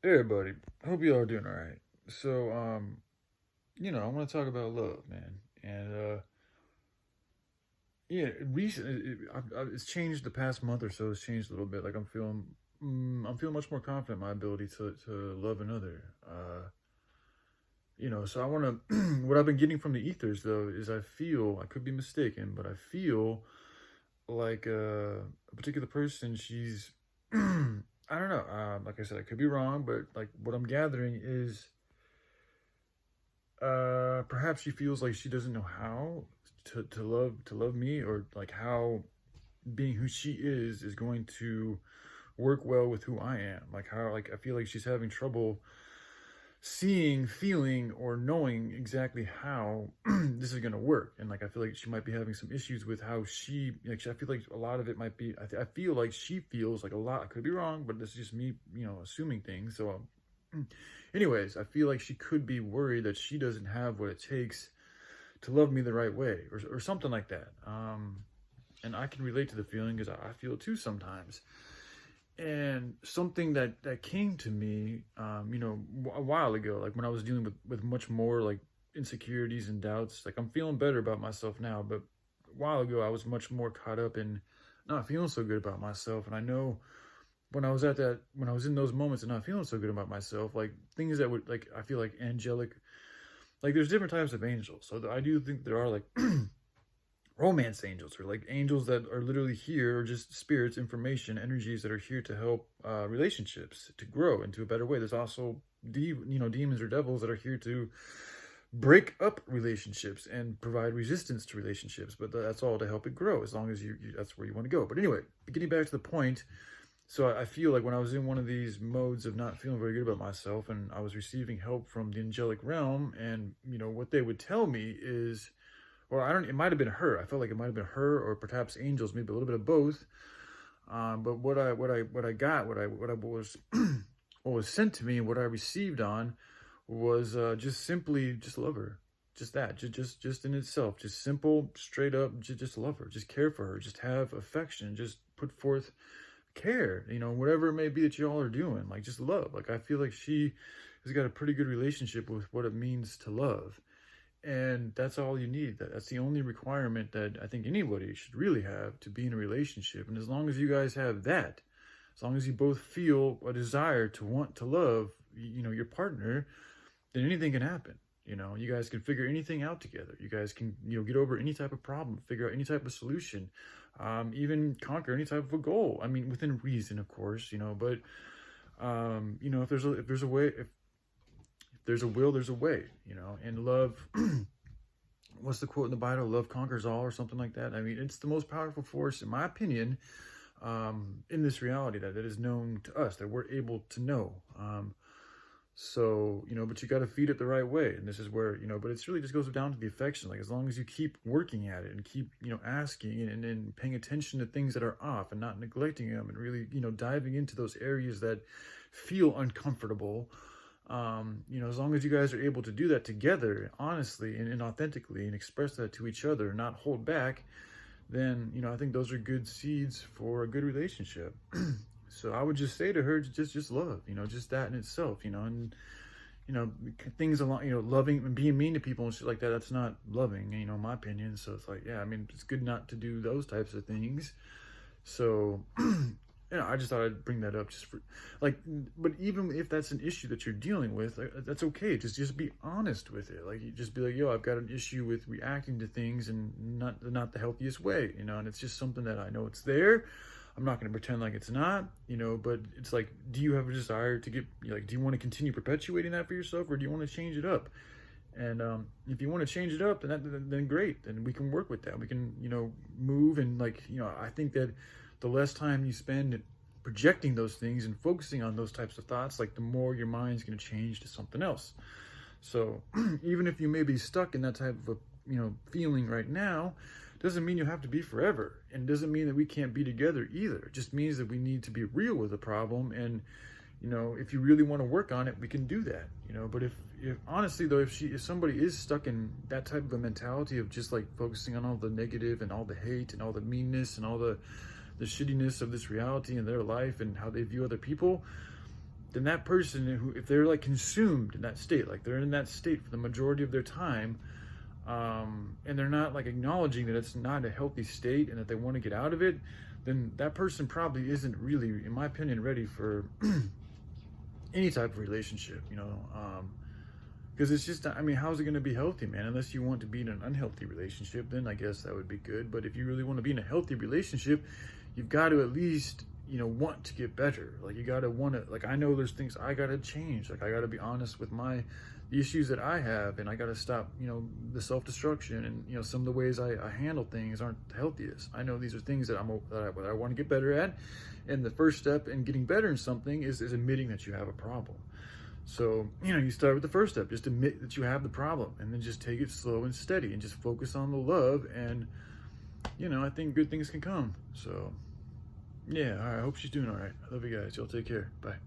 Hey everybody, hope you all are doing all right. So, I want to talk about love, man, and yeah, it's changed the past month or so. It's changed a little bit. Like I'm feeling much more confident in my ability to love another. So I want to. What I've been getting from the ethers though is I could be mistaken, but I feel like a particular person. She's, I don't know. Like I said, I could be wrong, but like what I'm gathering is perhaps she feels like she doesn't know how to love me, or like how being who she is going to work well with who I am. Like how, like, I feel like she's having trouble seeing, feeling, or knowing exactly how this is going to work. And like I feel like she might be having some issues with how I feel like a lot of it might be, I feel like she feels like a lot, I could be wrong, but this is just me, assuming things. So anyways, I feel like she could be worried that she doesn't have what it takes to love me the right way, or something like that. And I can relate to the feeling because I feel it too sometimes. And something that came to me, a while ago, like when I was dealing with much more like insecurities and doubts. Like I'm feeling better about myself now, but a while ago I was much more caught up in not feeling so good about myself. And I know when I was in those moments and not feeling so good about myself, like things that would, like, I feel like angelic, like there's different types of angels. So I do think there are like romance angels, or like angels that are literally here, or just spirits, information, energies that are here to help relationships to grow into a better way. There's also demons or devils that are here to break up relationships and provide resistance to relationships, but that's all to help it grow, as long as that's where you want to go. But anyway, getting back to the point, so I feel like when I was in one of these modes of not feeling very good about myself, and I was receiving help from the angelic realm, and what they would tell me is, or I don't, it might have been her. I felt like it might have been her, or perhaps angels, maybe a little bit of both. But what I got, what I was what was sent to me, and what I received on was just simply just love her. Just that, just in itself, just simple, straight up, just love her, just care for her, just have affection, just put forth care, whatever it may be that y'all are doing, like just love. Like I feel like she has got a pretty good relationship with what it means to love. And that's all you need. That's the only requirement that I think anybody should really have to be in a relationship. And as long as you guys have that, as long as you both feel a desire to want to love, your partner, then anything can happen. You guys can figure anything out together. You guys can, get over any type of problem, figure out any type of solution, even conquer any type of a goal. I mean, within reason, of course, but if there's a way, if there's a will, there's a way, and love. What's the quote in the Bible? Love conquers all, or something like that. I mean, it's the most powerful force, in my opinion, in this reality that is known to us, that we're able to know. So, but you got to feed it the right way. And this is where, but it's really just goes down to the affection. Like, as long as you keep working at it and keep, asking and paying attention to things that are off and not neglecting them, and really, diving into those areas that feel uncomfortable. As long as you guys are able to do that together, honestly and authentically, and express that to each other, not hold back, then, I think those are good seeds for a good relationship. So I would just say to her, just love, just that in itself, and things along, loving and being mean to people and shit like that, that's not loving, in my opinion. So it's like, yeah, I mean, it's good not to do those types of things. So I just thought I'd bring that up, just for, like, but even if that's an issue that you're dealing with, that's okay. Just be honest with it. Like, you just be like, yo, I've got an issue with reacting to things and not the healthiest way, and it's just something that I know it's there. I'm not going to pretend like it's not, but it's like, do you have a desire to get, like, do you want to continue perpetuating that for yourself, or do you want to change it up? And if you want to change it up, then great. Then we can work with that. We can, move. And like, I think that the less time you spend projecting those things and focusing on those types of thoughts, like the more your mind's going to change to something else. So even if you may be stuck in that type of feeling right now, doesn't mean you have to be forever, and doesn't mean that we can't be together either. It just means that we need to be real with the problem. And if you really want to work on it, we can do that. But if honestly though, if somebody is stuck in that type of a mentality of just like focusing on all the negative and all the hate and all the meanness and all the shittiness of this reality in their life and how they view other people, then that person who, if they're like consumed in that state, like they're in that state for the majority of their time, and they're not like acknowledging that it's not a healthy state and that they want to get out of it, then that person probably isn't really, in my opinion, ready for any type of relationship, you know. Because it's just, I mean, how's it going to be healthy, man? Unless you want to be in an unhealthy relationship, then I guess that would be good. But if you really want to be in a healthy relationship, you've got to at least, you know, want to get better. Like, you got to want to, like, I know there's things I got to change. Like, I got to be honest with the issues that I have, and I got to stop, you know, the self-destruction, and, you know, some of the ways I handle things aren't the healthiest. I know these are things that I want to get better at. And the first step in getting better in something is admitting that you have a problem. So, you know, you start with the first step, just admit that you have the problem, and then just take it slow and steady and just focus on the love, and, you know, I think good things can come. So, yeah, all right, I hope she's doing all right. I love you guys. Y'all take care. Bye.